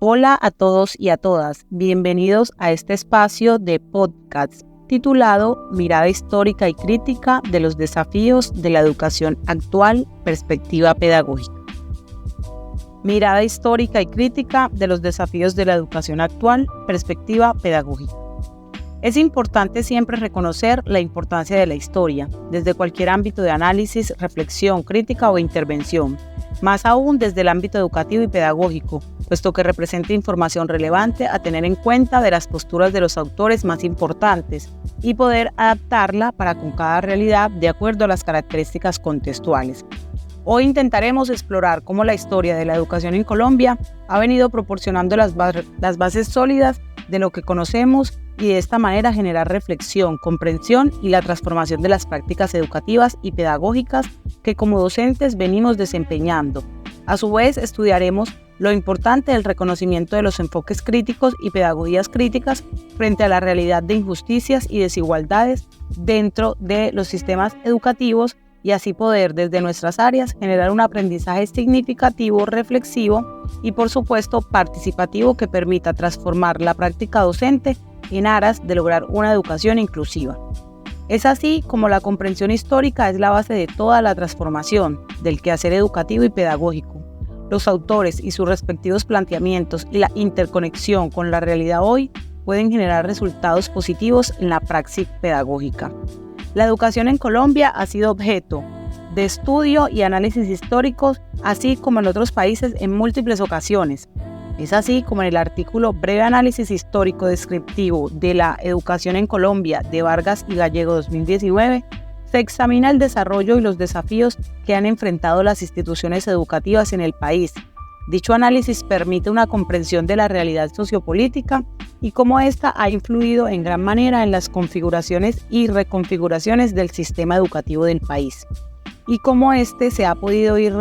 Hola a todos y a todas, bienvenidos a este espacio de podcast titulado Mirada histórica y crítica de los desafíos de la educación actual, perspectiva pedagógica. Mirada histórica y crítica de los desafíos de la educación actual, perspectiva pedagógica. Es importante siempre reconocer la importancia de la historia, desde cualquier ámbito de análisis, reflexión, crítica o intervención, más aún desde el ámbito educativo y pedagógico, puesto que representa información relevante a tener en cuenta de las posturas de los autores más importantes y poder adaptarla para con cada realidad de acuerdo a las características contextuales. Hoy intentaremos explorar cómo la historia de la educación en Colombia ha venido proporcionando las bases sólidas de lo que conocemos y de esta manera generar reflexión, comprensión y la transformación de las prácticas educativas y pedagógicas que como docentes venimos desempeñando. A su vez, estudiaremos lo importante del reconocimiento de los enfoques críticos y pedagogías críticas frente a la realidad de injusticias y desigualdades dentro de los sistemas educativos y así poder desde nuestras áreas generar un aprendizaje significativo, reflexivo y por supuesto participativo que permita transformar la práctica docente en aras de lograr una educación inclusiva. Es así como la comprensión histórica es la base de toda la transformación del quehacer educativo y pedagógico. Los autores y sus respectivos planteamientos y la interconexión con la realidad hoy pueden generar resultados positivos en la praxis pedagógica. La educación en Colombia ha sido objeto de estudio y análisis históricos, así como en otros países en múltiples ocasiones. Es así como en el artículo Breve Análisis Histórico Descriptivo de la Educación en Colombia de Vargas y Gallego 2019, se examina el desarrollo y los desafíos que han enfrentado las instituciones educativas en el país. Dicho análisis permite una comprensión de la realidad sociopolítica y cómo ésta ha influido en gran manera en las configuraciones y reconfiguraciones del sistema educativo del país, y cómo éste se ha podido ir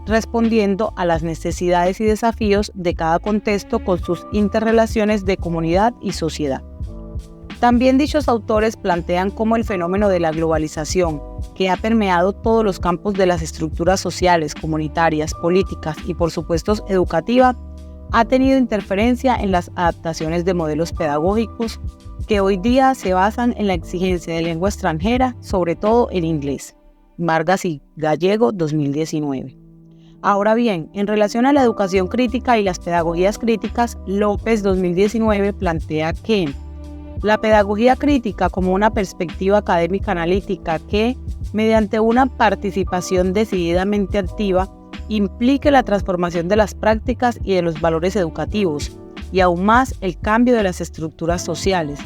respondiendo a las necesidades y desafíos de cada contexto con sus interrelaciones de comunidad y sociedad. También dichos autores plantean cómo el fenómeno de la globalización, que ha permeado todos los campos de las estructuras sociales, comunitarias, políticas y por supuesto educativas, ha tenido interferencia en las adaptaciones de modelos pedagógicos que hoy día se basan en la exigencia de lengua extranjera, sobre todo el inglés. Vargas y Gallego 2019. Ahora bien, en relación a la educación crítica y las pedagogías críticas, López 2019 plantea que la pedagogía crítica como una perspectiva académica analítica que, mediante una participación decididamente activa, implique la transformación de las prácticas y de los valores educativos, y aún más el cambio de las estructuras sociales.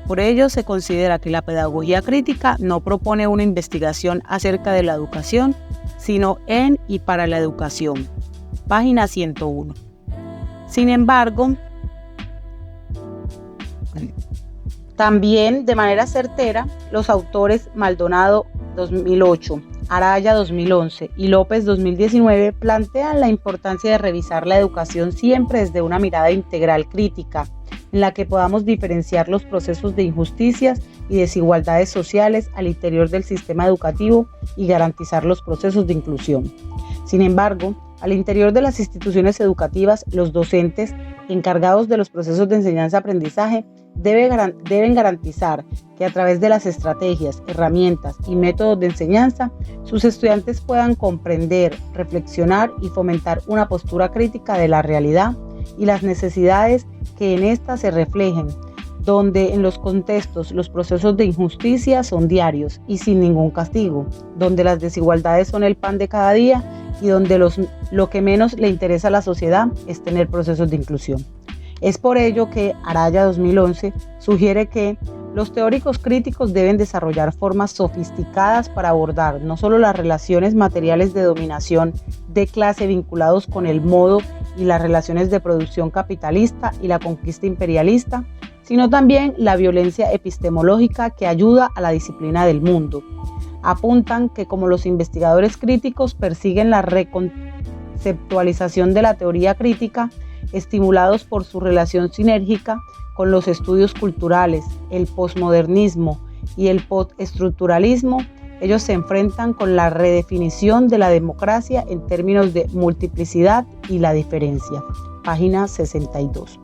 Por ello, se considera que la pedagogía crítica no propone una investigación acerca de la educación, sino en y para la educación. Página 101. Sin embargo, también de manera certera, los autores Maldonado 2008, Araya 2011 y López 2019 plantean la importancia de revisar la educación siempre desde una mirada integral crítica, en la que podamos diferenciar los procesos de injusticias y desigualdades sociales al interior del sistema educativo y garantizar los procesos de inclusión. Sin embargo, al interior de las instituciones educativas, los docentes encargados de los procesos de enseñanza-aprendizaje deben garantizar que a través de las estrategias, herramientas y métodos de enseñanza, sus estudiantes puedan comprender, reflexionar y fomentar una postura crítica de la realidad y las necesidades que en esta se reflejen, donde en los contextos los procesos de injusticia son diarios y sin ningún castigo, donde las desigualdades son el pan de cada día y donde lo que menos le interesa a la sociedad es tener procesos de inclusión. Es por ello que Araya 2011 sugiere que los teóricos críticos deben desarrollar formas sofisticadas para abordar no solo las relaciones materiales de dominación de clase vinculados con el modo y las relaciones de producción capitalista y la conquista imperialista, sino también la violencia epistemológica que ayuda a la disciplina del mundo. Apuntan que como los investigadores críticos persiguen la reconceptualización de la teoría crítica, estimulados por su relación sinérgica con los estudios culturales, el posmodernismo y el postestructuralismo, ellos se enfrentan con la redefinición de la democracia en términos de multiplicidad y la diferencia. página 62.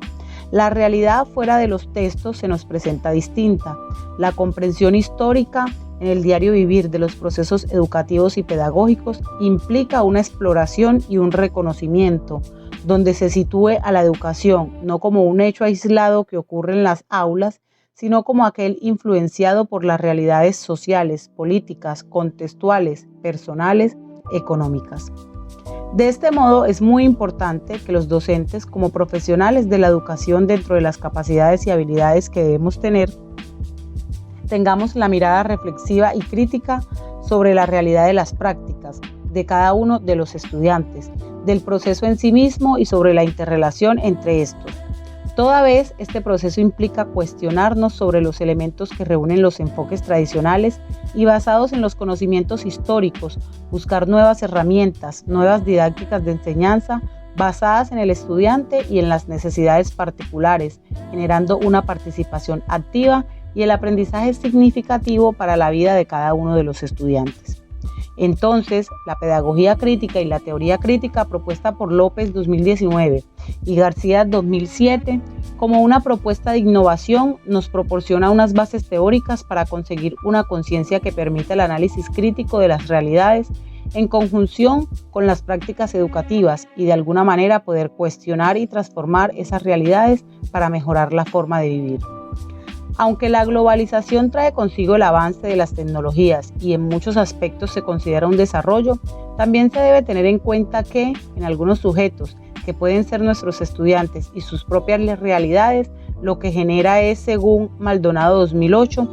La realidad fuera de los textos se nos presenta distinta. La comprensión histórica en el diario vivir de los procesos educativos y pedagógicos implica una exploración y un reconocimiento, donde se sitúe a la educación no como un hecho aislado que ocurre en las aulas, sino como aquel influenciado por las realidades sociales, políticas, contextuales, personales, económicas. De este modo, es muy importante que los docentes, como profesionales de la educación dentro de las capacidades y habilidades que debemos tener, tengamos la mirada reflexiva y crítica sobre la realidad de las prácticas de cada uno de los estudiantes, del proceso en sí mismo y sobre la interrelación entre estos. Toda vez este proceso implica cuestionarnos sobre los elementos que reúnen los enfoques tradicionales y basados en los conocimientos históricos, buscar nuevas herramientas, nuevas didácticas de enseñanza basadas en el estudiante y en las necesidades particulares, generando una participación activa y el aprendizaje significativo para la vida de cada uno de los estudiantes. Entonces, la pedagogía crítica y la teoría crítica propuesta por López 2019 y García 2007 como una propuesta de innovación nos proporciona unas bases teóricas para conseguir una conciencia que permita el análisis crítico de las realidades en conjunción con las prácticas educativas y de alguna manera poder cuestionar y transformar esas realidades para mejorar la forma de vivir. Aunque la globalización trae consigo el avance de las tecnologías y en muchos aspectos se considera un desarrollo, también se debe tener en cuenta que en algunos sujetos, que pueden ser nuestros estudiantes y sus propias realidades, lo que genera es, según Maldonado 2008,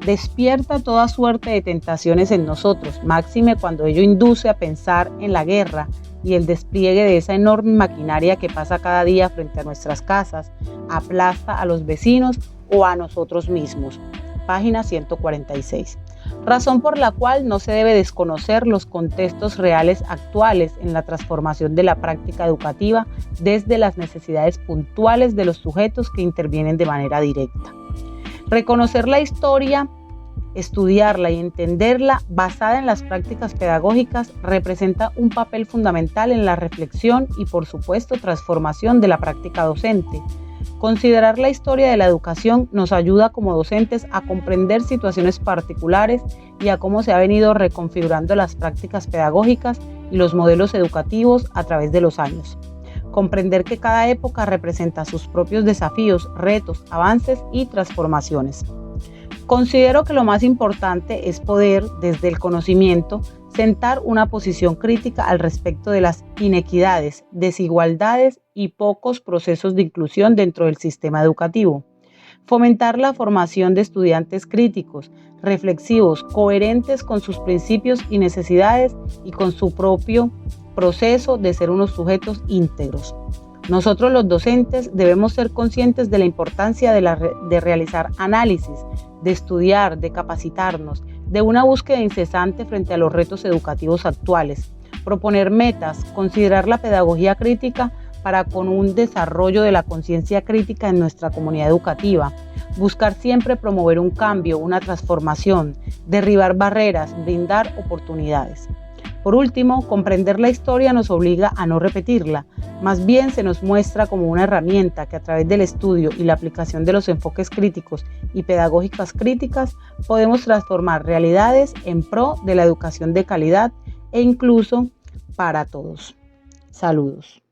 despierta toda suerte de tentaciones en nosotros, máxime cuando ello induce a pensar en la guerra y el despliegue de esa enorme maquinaria que pasa cada día frente a nuestras casas, aplasta a los vecinos o a nosotros mismos. Página 146. Razón por la cual no se debe desconocer los contextos reales actuales en la transformación de la práctica educativa desde las necesidades puntuales de los sujetos que intervienen de manera directa. Reconocer la historia, estudiarla y entenderla basada en las prácticas pedagógicas representa un papel fundamental en la reflexión y, por supuesto, transformación de la práctica docente. Considerar la historia de la educación nos ayuda como docentes a comprender situaciones particulares y a cómo se ha venido reconfigurando las prácticas pedagógicas y los modelos educativos a través de los años. Comprender que cada época representa sus propios desafíos, retos, avances y transformaciones. Considero que lo más importante es poder, desde el conocimiento, sentar una posición crítica al respecto de las inequidades, desigualdades y pocos procesos de inclusión dentro del sistema educativo. Fomentar la formación de estudiantes críticos, reflexivos, coherentes con sus principios y necesidades y con su propio proceso de ser unos sujetos íntegros. Nosotros los docentes debemos ser conscientes de la importancia de realizar análisis, de estudiar, de capacitarnos, de una búsqueda incesante frente a los retos educativos actuales, proponer metas, considerar la pedagogía crítica para con un desarrollo de la conciencia crítica en nuestra comunidad educativa, buscar siempre promover un cambio, una transformación, derribar barreras, brindar oportunidades. Por último, comprender la historia nos obliga a no repetirla, más bien se nos muestra como una herramienta que a través del estudio y la aplicación de los enfoques críticos y pedagógicas críticas podemos transformar realidades en pro de la educación de calidad e incluso para todos. Saludos.